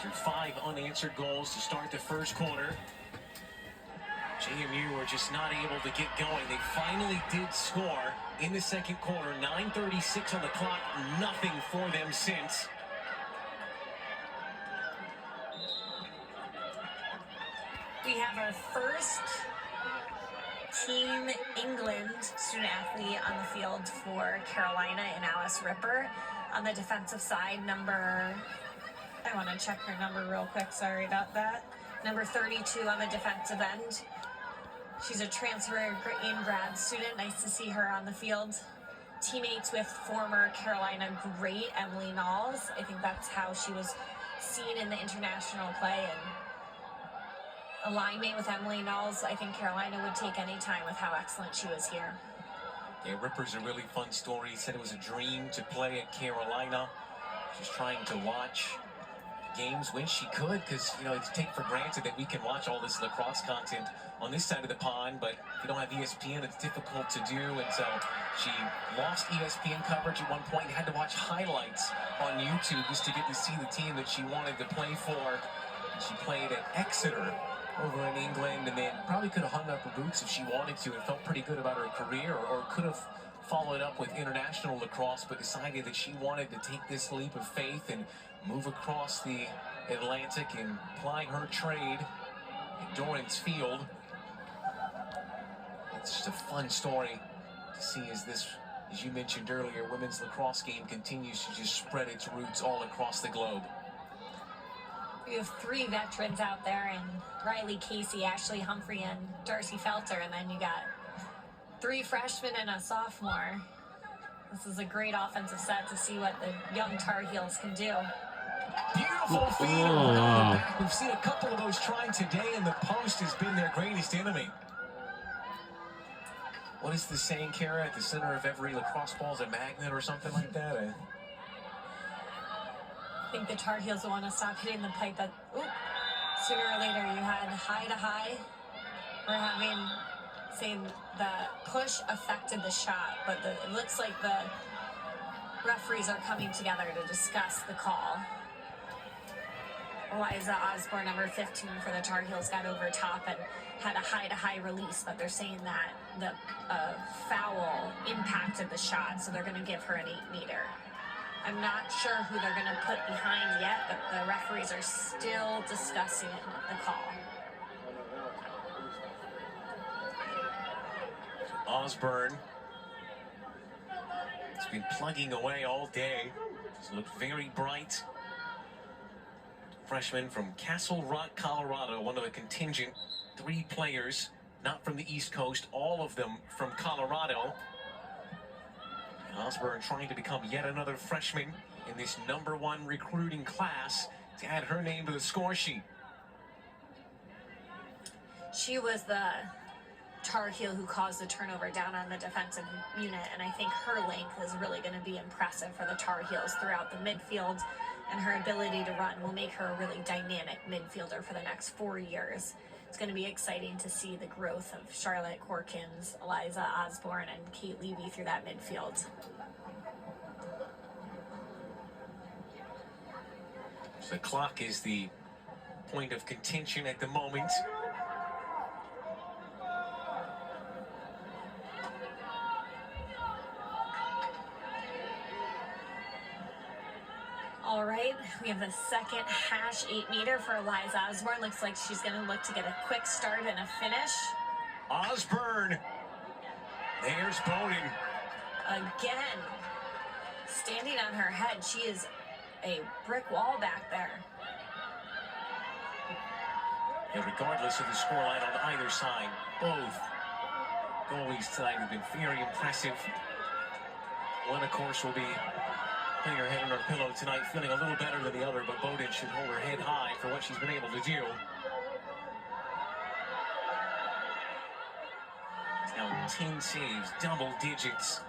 After 5 unanswered goals to start the first quarter, JMU were just not able to get going. They finally did score in the second quarter. 9:36 on the clock. Nothing for them since. We have our first Team England student athlete on the field for Carolina in Alice Ripper. On the defensive side, I want to check her number real quick, sorry about that. Number 32 on the defensive end. She's a transfer in grad student. Nice to see her on the field. Teammates with former Carolina great Emily Knowles. I think that's how she was seen in the international play, and alignment with Emily Knowles, I think Carolina would take any time with how excellent she was here. Yeah, Ripper's a really fun story. He said it was a dream to play at Carolina. She's trying to watch games when she could, because it's take for granted that we can watch all this lacrosse content on this side of the pond, but if you don't have ESPN, it's difficult to do. And so she lost ESPN coverage at one point and had to watch highlights on YouTube just to get to see the team that she wanted to play for. She played at Exeter over in England, and then probably could have hung up her boots if she wanted to and felt pretty good about her career, or could have followed up with international lacrosse, but decided that she wanted to take this leap of faith and move across the Atlantic and ply her trade at Dorrance Field. It's just a fun story to see as you mentioned earlier, women's lacrosse game continues to just spread its roots all across the globe. We have 3 veterans out there, and Riley Casey, Ashley Humphrey, and Darcy Felter, and then you got 3 freshmen and a sophomore. This is a great offensive set to see what the young Tar Heels can do. Beautiful feed around the back. We've seen a couple of those tried today, and the post has been their greatest enemy. What is the saying, Kara? At the center of every lacrosse ball is a magnet or something like that? I think the Tar Heels will want to stop hitting the pipe, but sooner or later you had high to high. We're saying the push affected the shot, but it looks like the referees are coming together to discuss the call. Eliza Osborne, number 15 for the Tar Heels, got over top and had a high-to-high release, but they're saying that the foul impacted the shot, so they're going to give her an 8-meter. I'm not sure who they're going to put behind yet, but the referees are still discussing the call. Osborne has been plugging away all day. She's looked very bright. Freshman from Castle Rock, Colorado, one of the contingent 3 players, not from the East Coast, all of them from Colorado. Osborne trying to become yet another freshman in this #1 recruiting class to add her name to the score sheet. She was the Tar Heel who caused the turnover down on the defensive unit, and I think her length is really going to be impressive for the Tar Heels throughout the midfield, and her ability to run will make her a really dynamic midfielder for the next 4 years. It's going to be exciting to see the growth of Charlotte Corkins, Eliza Osborne, and Kate Levy through that midfield. So the clock is the point of contention at the moment. All right, we have the second hash 8-meter for Eliza Osborne. Looks like she's going to look to get a quick start and a finish. Osborne. There's Bowden. Again, standing on her head. She is a brick wall back there. And regardless of the scoreline on either side, both goalies tonight have been very impressive. One, of course, will be putting her head on her pillow tonight, feeling a little better than the other, but Bowden should hold her head high for what she's been able to do. Now 10 saves, double digits.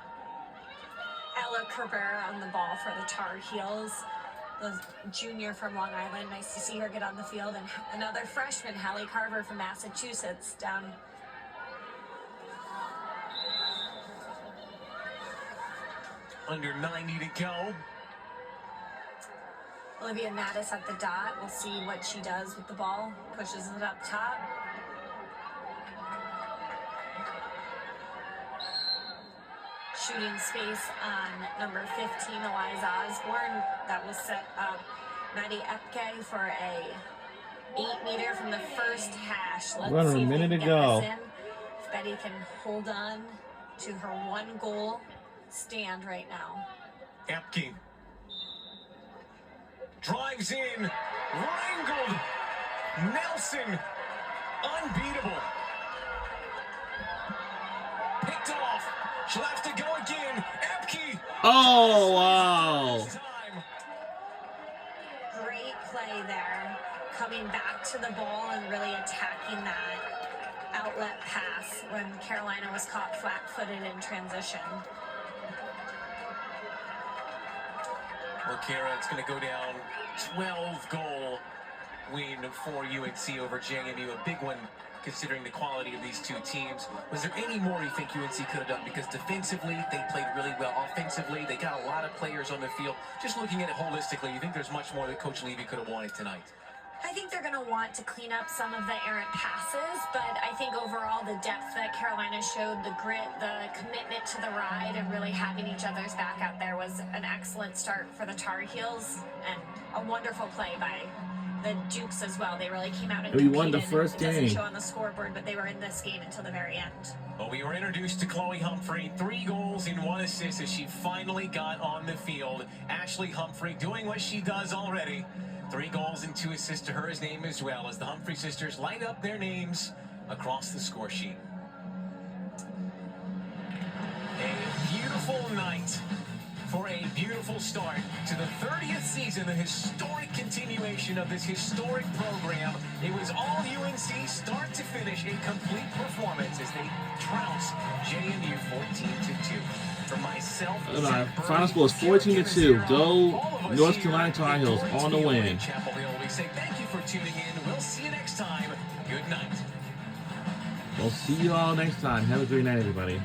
Ella Cabrera on the ball for the Tar Heels. The junior from Long Island. Nice to see her get on the field. And another freshman, Hallie Carver from Massachusetts, down. Under 90 to go. Olivia Mattis at the dot. We'll see what she does with the ball. Pushes it up top. Shooting space on number 15, Eliza Osborne. That will set up Maddie Epke for a 8-meter from the first hash. Let's Run see a if minute we to can get go. this in. If Betty can hold on to her 1-goal stand right now. Epke drives in, wrangled, Nelson, unbeatable. Picked off, she'll have to go again, Epke. Oh, wow. Great play there, coming back to the ball and really attacking that outlet pass when Carolina was caught flat-footed in transition. Kara, it's going to go down 12-goal win for UNC over JMU. A big one considering the quality of these two teams. Was there any more you think UNC could have done? Because defensively, they played really well. Offensively, they got a lot of players on the field. Just looking at it holistically, you think there's much more that Coach Levy could have wanted tonight? I think they're going to want to clean up some of the errant passes, but I think overall the depth that Carolina showed, the grit, the commitment to the ride, and really having each other's back out there was an excellent start for the Tar Heels, and a wonderful play by the Dukes as well. They really came out and We won the competed. first It doesn't game. show on the scoreboard, but they were in this game until the very end. Well, we were introduced to Chloe Humphrey, 3 goals and 1 assist as she finally got on the field. Ashley Humphrey doing what she does already. 3 goals and 2 assists to her name as well as the Humphrey sisters light up their names across the score sheet. A beautiful night for a beautiful start to the 30th season, the historic continuation of this historic program. It was all UNC start to finish, a complete performance as they trounce JMU 14-2. For myself, Final score is 14-2. Go North Carolina Tar Heels on the win. Chapel Hill. We say thank you for tuning in. We'll see you next time. Good night. We'll see you all next time. Have a great night, everybody.